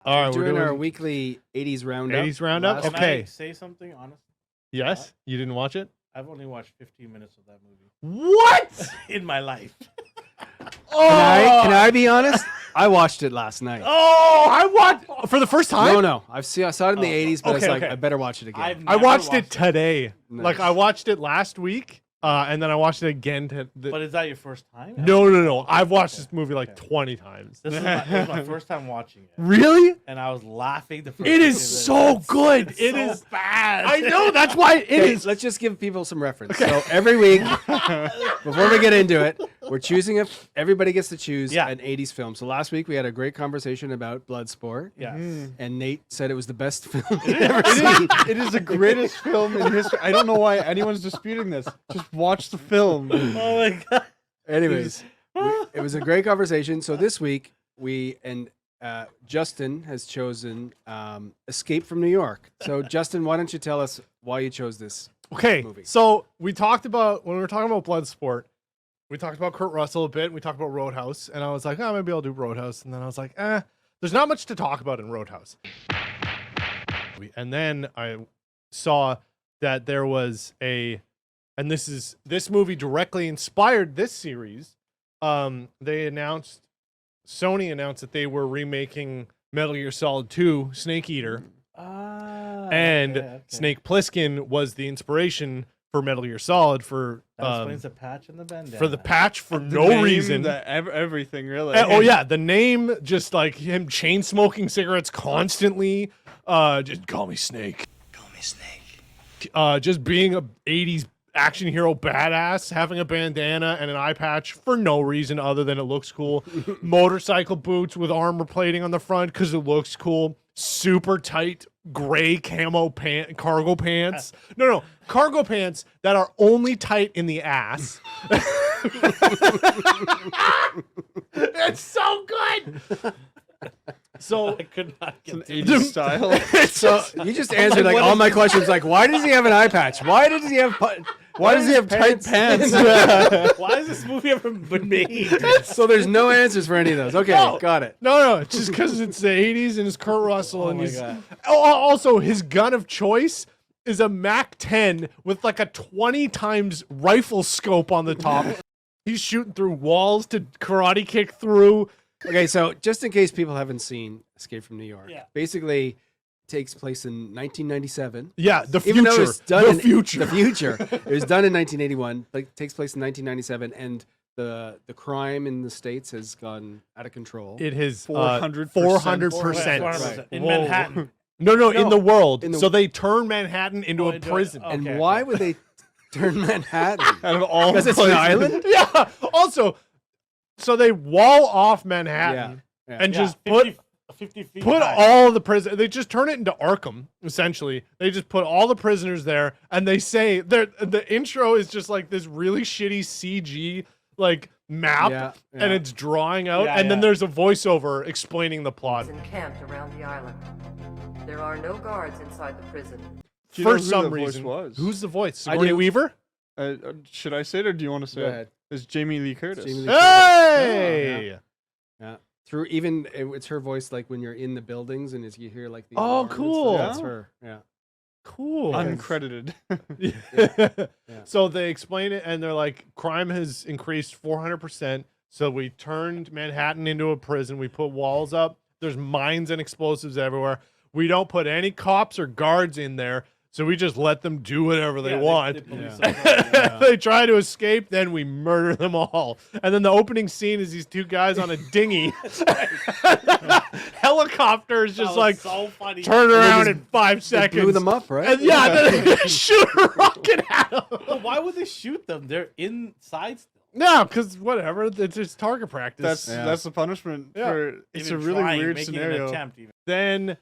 All right, we're doing our weekly 80s roundup. 80s roundup? Can Okay. I say something honest? Yes? You didn't watch it? I've only watched 15 minutes of that movie What? in my life. Can I be honest? I watched it last night. Oh, I watched for the first time? No. I saw it in the 80s, but Okay, it's like, okay. I better watch it again. I never watched it today. Nice. Like, I watched it last week, and then I watched it again. But is that your first time? No. I've watched this movie like 20 times. This was my first time watching it. Really? And I was laughing the first It is so good. It It so is bad. I know, that's why it Okay, is. let's just give people some reference. So every week, before we get into it, we're choosing everybody gets to choose an 80s film. So last week we had a great conversation about Bloodsport. Yeah. And Nate said it was the best film he'd ever seen. It is the greatest film in history. I don't know why anyone's disputing this. Just watch the film. Oh my god. Anyways, it was a great conversation. So this week Justin has chosen Escape from New York. So Justin, why don't you tell us why you chose this movie? So we talked about, when we were talking about Bloodsport, we talked about Kurt Russell a bit. We talked about Roadhouse, and I was like, oh, maybe I'll do Roadhouse. And then I was like, there's not much to talk about in Roadhouse. And then I saw that there was and this movie directly inspired this series. Sony announced that they were remaking Metal Gear Solid 2 Snake Eater. And Snake Plissken was the inspiration for Metal Gear Solid for That explains the patch and the bandana. for the patch for no reason. Everything, really. The name, just like him chain smoking cigarettes constantly. Just call me Snake. Call me Snake. Just being a 80s action hero badass, having a bandana and an eye patch for no reason other than it looks cool. Motorcycle boots with armor plating on the front because it looks cool. Super tight gray camo cargo pants. No, cargo pants that are only tight in the ass. It's so good. So I could not get An through 80s style. So you just answered like all my questions. Like, why does he have an eye patch? Why does he have tight pants? Why has this movie ever been made? So there's no answers for any of those. Okay, got it. No, it's just because it's the 80s and it's Kurt Russell. Oh and my he's God. Also, his gun of choice is a Mac 10 with like a 20 times rifle scope on the top. He's shooting through walls to karate kick through. Okay, so just in case people haven't seen Escape from New York, basically takes place in 1997. Yeah, the Even though future. it's done The in future. The future. It was done in 1981, but takes place in 1997, and the crime in the States has gone out of control. It has 400%. 400%. Right. In Whoa. Manhattan. No, in the world. In the- So they turn Manhattan into a prison. And Okay, why okay. would they turn Manhattan? Out of all Because it's an places. island? Yeah. Also, so they wall off Manhattan Yeah. and Yeah, just put 50 feet put high. all the prisoners. They just turn it into Arkham. Essentially, they just put all the prisoners there, and they say the intro is just like this really shitty CG like map, Yeah, and yeah. it's drawing out, Yeah, and then yeah. there's a voiceover explaining the plot. encamped around the island. There are no guards inside the prison. Do you know For who some the voice reason, was? who's the voice? I Sigourney do. Weaver. Should I say it or do you want to say Go it? ahead. It's Jamie Lee Curtis. Jamie Lee Hey! Yeah. Through even it's her voice like when you're in the buildings and as you hear like the Oh, alarm and cool. stuff, that's Yeah. her. Yeah. Cool. Uncredited. So they explain it, and they're like, crime has increased 400%. So we turned Manhattan into a prison. We put walls up. There's mines and explosives everywhere. We don't put any cops or guards in there. So we just let them do whatever they want. They police Yeah. them. They try to escape, then we murder them all. And then the opening scene is these two guys on a dinghy. Helicopter is That just was like so funny. turn around just- in 5 They seconds. blew them up, right? And yeah, then they shoot a rocket at them. But why would they shoot them? They're inside still. No, because whatever. It's just target practice. That's the punishment Yeah. for. It's Even a really trying, weird making An scenario. attempt even. Then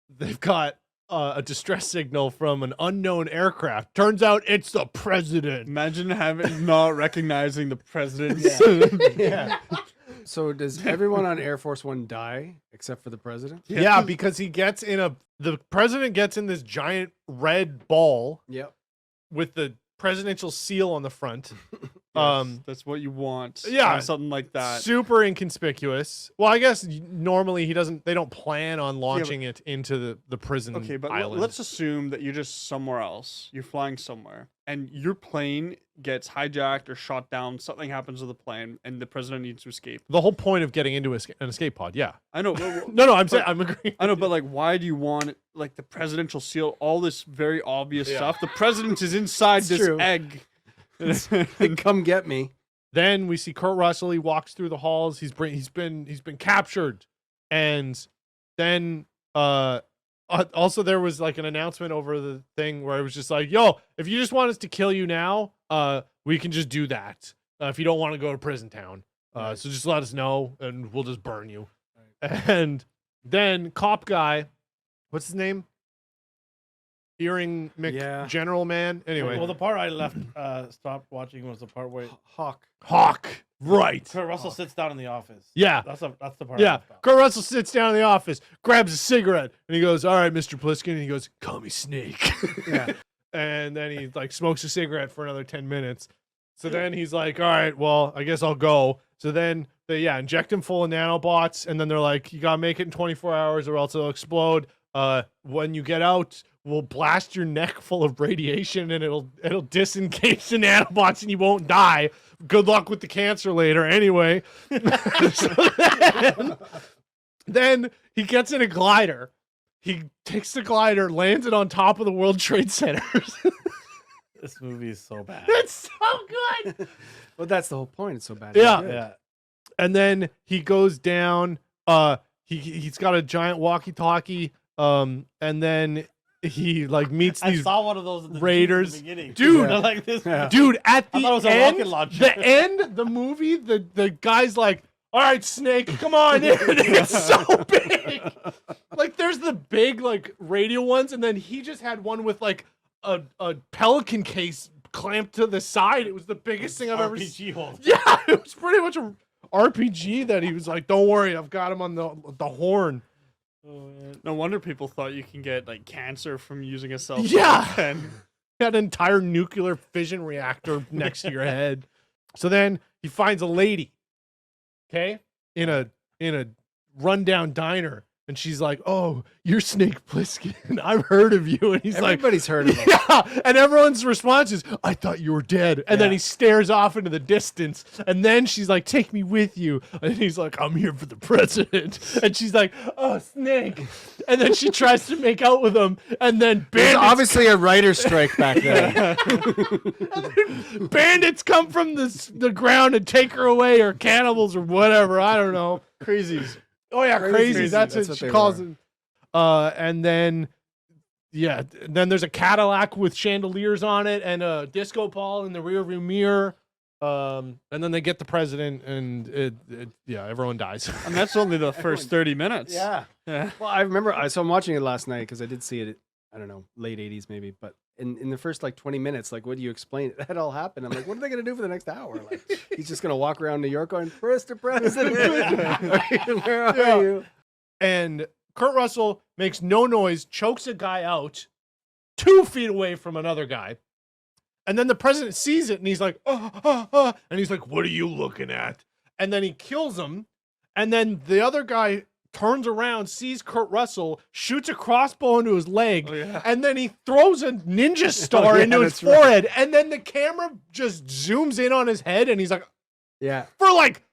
they've got a distress signal from an unknown aircraft. Turns out it's the president. Imagine not recognizing the president. Yeah. So does everyone on Air Force One die except for the president? Yeah, because the president gets in this giant red ball Yep. with the presidential seal on the front. That's what you want. Yeah. Something like that. Super inconspicuous. Well, I guess normally they don't plan on launching it into the prison Okay, but island. let's assume that you're just somewhere else. You're flying somewhere, and your plane gets hijacked or shot down. Something happens to the plane, and the president needs to escape. The whole point of getting into an escape pod, yeah. I know. No, I'm saying I'm agreeing. I know, but like, why do you want like the presidential seal? All this very obvious stuff. The president is inside this true. egg. Like, come get me. Then we see Kurt Russell. He walks through the halls. He's been captured, and then also there was like an announcement over the thing where it was just like, "Yo, if you just want us to kill you now, we can just do that. If you don't want to go to prison town, so just let us know, and we'll just burn you." And then cop guy, what's his name? Earring General Man. Anyway, Well, the part I left, stopped watching was the part where Hawk. Right. Kurt Russell sits down in the office. Yeah. That's the part. Yeah. I left off. Kurt Russell sits down in the office, grabs a cigarette, and he goes, "All right, Mr. Pliskin." And he goes, "Call me Snake." Yeah. And then he like smokes a cigarette for another 10 minutes. So then he's like, "All right, well, I guess I'll go." So then they inject him full of nanobots, and then they're like, "You gotta make it in 24 hours or else it'll explode. When you get out, we'll blast your neck full of radiation and it'll disengage the nanobots and you won't die. Good luck with the cancer later." Anyway. Then he gets in a glider. He takes the glider, lands it on top of the World Trade Center. This movie is so bad. It's so good. Well, that's the whole point. It's so bad. Yeah. Yeah. And then he goes down. He's got a giant walkie-talkie. And then he like meets I these saw one of those in the Raiders. beginning. Dude. They're like this. Yeah. Dude, at I the thought it was a end, rocket launcher. the end, the movie, the guy's like, "All right, Snake, come on in." It's so big. Like, there's the big like radio ones, and then he just had one with like a Pelican case clamped to the side. It was the biggest thing I've ever seen. RPG hold. Yeah, it was pretty much a RPG that he was like, "Don't worry, I've got him on the horn." Oh, man. No wonder people thought you can get like cancer from using a cell phone. Yeah. And Got an entire nuclear fission reactor next to your head. So then he finds a lady, okay, in a rundown diner, and she's like, "Oh, you're Snake Plissken. I've heard of you." And he's Everybody's heard of him. "Yeah." And everyone's response is, "I thought you were dead." And then Yeah. he stares off into the distance. And then she's like, "Take me with you." And he's like, "I'm here for the president." And she's like, "Oh, Snake." And then she tries to make out with him. And then There's bandits, obviously a writer's strike back then. bandits come from the ground and take her away, or cannibals or whatever. I don't know. crazies. Oh yeah, crazy. Crazy. That's That's what what she they calls were. it. And then then there's a Cadillac with chandeliers on it and a disco ball in the rearview mirror. And then they get the president, and everyone dies. And that's only the first 30 minutes. Yeah. Yeah. Well, I remember, so I'm watching it last night because I did see it, I don't know, late 80s maybe, but in the first like 20 minutes, like, what do you explain? That all happened. I'm like, what are they going to do for the next hour? Like, he's just going to walk around New York going, "Mr. President, where are Yeah. you?" And Kurt Russell makes no noise, chokes a guy out 2 feet away from another guy. And then the president sees it and he's like, "Oh." And he's like, "What are you looking at?" And then he kills him. And then the other guy turns around, sees Kurt Russell, shoots a crossbow into his leg, Oh, yeah. and then he throws a ninja star yeah, into his that's right. forehead. And then the camera just zooms in on his head and he's like, Yeah. for like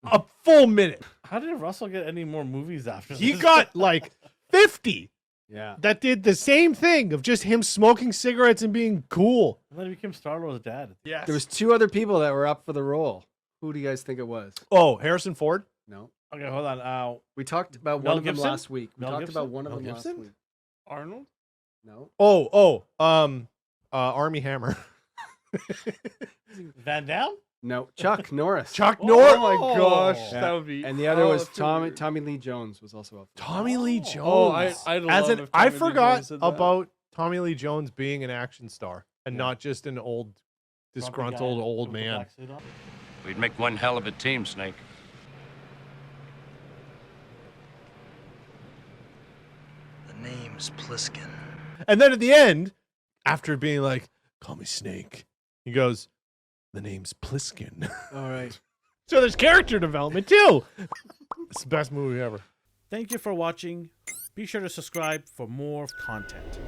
a full minute. How did Russell get any more movies after He this? got like 50 Yeah. that did the same thing of just him smoking cigarettes and being cool. And then he became Star-Lord's dad. Yes. There was 2 other people that were up for the role. Who do you guys think it was? Oh, Harrison Ford? No. Okay, hold on. We talked about Mel one of them Gibson? last week. We Mel talked Gibson? about one of Mel them last Gibson? week. Arnold? No. Army Hammer. Van Damme? No. Chuck Norris. Chuck Oh. Norris. Oh my gosh, Yeah. that would be. And the other oh, was that's so weird. Tommy Lee Jones was also up. Tommy Lee Jones. Oh, I'd love if I Tommy Lee forgot Jones did that. about Tommy Lee Jones being an action star and not just an old, Grumpy disgruntled guy old with the man. black suit on? We'd make one hell of a team, Snake. The name's Pliskin. And then at the end, after being like, "Call me Snake," he goes, The name's Pliskin. All right. So there's character development too. It's the best movie ever. Thank you for watching. Be sure to subscribe for more content.